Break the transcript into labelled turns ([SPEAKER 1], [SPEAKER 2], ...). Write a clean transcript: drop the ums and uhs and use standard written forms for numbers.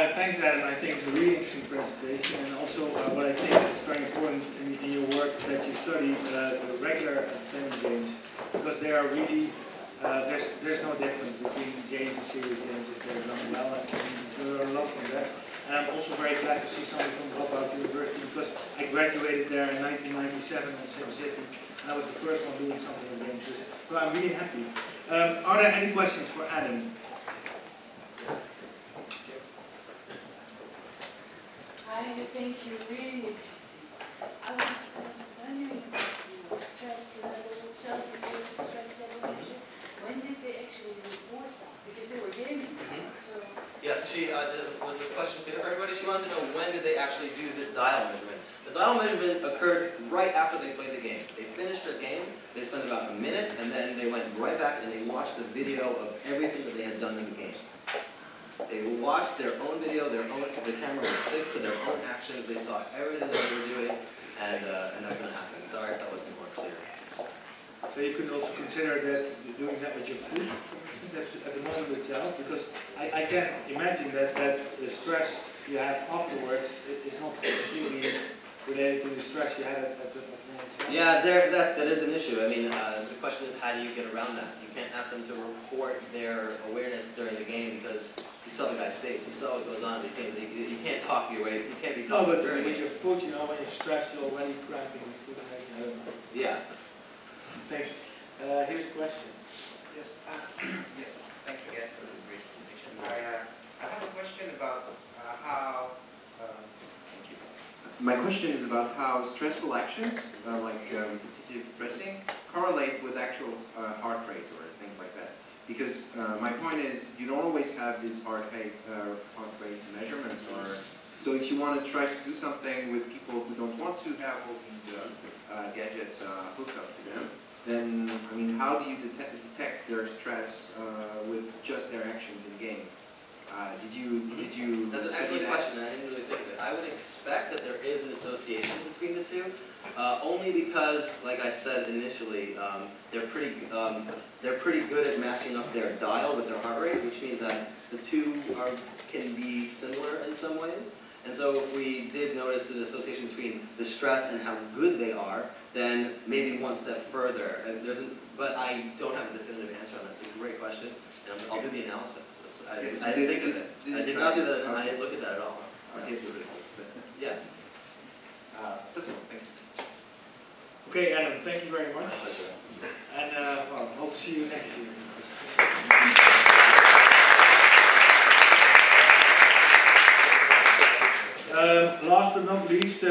[SPEAKER 1] Thanks, Adam. I think it's a really interesting presentation, and also what I think is very important in your work is that you study the regular entertainment games, because they are really there's no difference between games and serious games if they're done well, and you learn a lot from that. And I'm also very glad to see somebody from Hopwood University, because I graduated there in 1997 at SimCity, and I was the first one doing something in games, so I'm really happy. Are there any questions for Adam?
[SPEAKER 2] I think you're really interesting. I was wondering about your stress level, self-reported stress level measure. When did they actually report that? Because they were gaming, so...
[SPEAKER 3] Yes, was the question clear for everybody? She wanted to know when did they actually do this dial measurement. The dial measurement occurred right after they played the game. They finished their game, they spent about a minute, and then they went right back and they watched the video of everything that they had done in the game. They watched their own video, the camera was fixed to their own actions, they saw everything that they were doing, and that's going to happen. Sorry if that wasn't more clear.
[SPEAKER 1] So you could also consider that doing that with your food, that's at the moment itself, because I can imagine that the stress you have afterwards is not completely related to the stress you had at the moment itself.
[SPEAKER 3] Yeah, that is an issue. I mean, the question is, how do you get around that? You can't ask them to report their awareness during the game, because you saw the guy's face, you saw what goes on in these games. You can't talk your way, you can't be talking.
[SPEAKER 1] No, but with your food, you know, when you're stressed, you're already cramping your food and making it.
[SPEAKER 3] Yeah.
[SPEAKER 1] Thanks. Here's a question.
[SPEAKER 4] Yes, yes. Thanks again for the great presentation. I have a question about how. Thank you. My question is about how stressful actions, like repetitive pressing, correlate with actual heart rate or things like that. Because my point is, you don't always have these heart rate measurements, or so if you want to try to do something with people who don't want to have all these gadgets hooked up to them, then, I mean, how do you detect their stress with just their actions in game? Did you?
[SPEAKER 3] That's an excellent question, and I didn't really think of it. I would expect that there is an association between the two, only because, like I said initially, they're pretty good at matching up their dial with their heart rate, which means that the two can be similar in some ways. And so if we did notice an association between the stress and how good they are, then maybe one step further. And but I don't have a definitive answer on that. It's a great question, and I'll do the analysis. I didn't think of it. I did not do that, and I didn't look at that at all.
[SPEAKER 4] I'll give the results then.
[SPEAKER 3] Yeah.
[SPEAKER 4] That's all. Thank you.
[SPEAKER 1] Okay, Adam, thank you very much.
[SPEAKER 3] My pleasure.
[SPEAKER 1] And well, hope to see you next year. Last but not least,